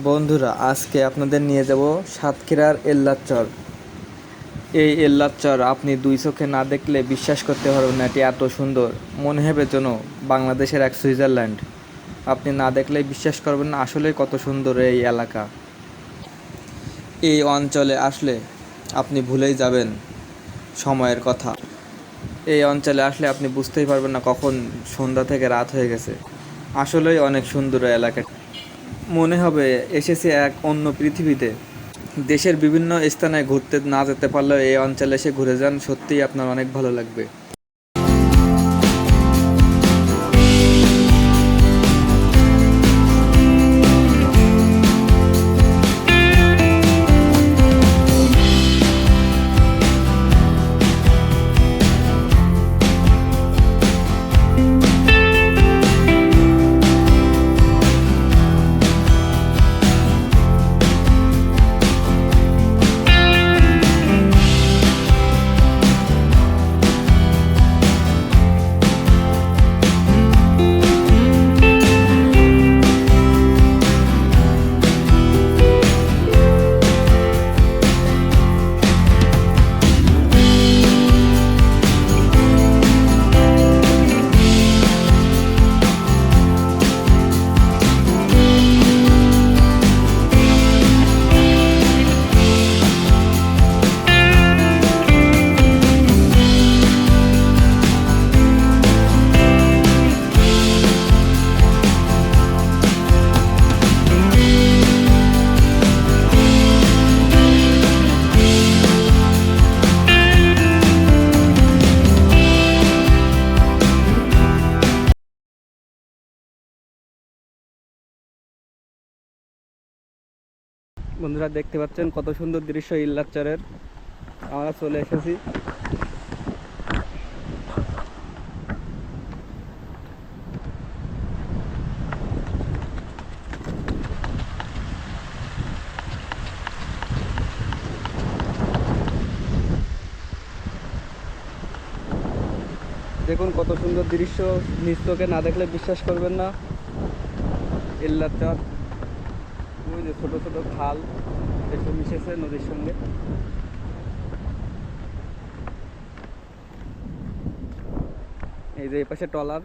বন্ধুরা, আজকে আপনাদের নিয়ে যাব সাতক্ষীরার এল্লার চর। এই এল্লার চর আপনি দুই চোখে না দেখলে বিশ্বাস করতে পারবেন না, এটি এত সুন্দর। মনে হবে যেন বাংলাদেশের এক সুইজারল্যান্ড। আপনি না দেখলেই বিশ্বাস করবেন না, আসলেই কত সুন্দর এই এলাকা। এই অঞ্চলে আসলে আপনি ভুলেই যাবেন সময়ের কথা। এই অঞ্চলে আসলে আপনি বুঝতেই পারবেন না কখন সন্ধ্যা থেকে রাত হয়ে গেছে। আসলেই অনেক সুন্দর এলাকা। মনে হবে এসেছি এক অন্য পৃথিবীতে। দেশের বিভিন্ন স্থানে ঘুরতে না যেতে পারলেও এই অঞ্চলে এসে ঘুরে যান, সত্যিই আপনার অনেক ভালো লাগবে। বন্ধুরা, দেখতে পাচ্ছেন কত সুন্দর দৃশ্য ইল্লাচরের। আমরা চলে এসেছি। দেখুন কত সুন্দর দৃশ্য, নিজ চোখে না দেখলে বিশ্বাস করবেন না। ইল্লাচর, ওই যে ছোট ছোট খাল এসে মিশেছে নদীর সঙ্গে। এই যে এই পাশে ট্রলার।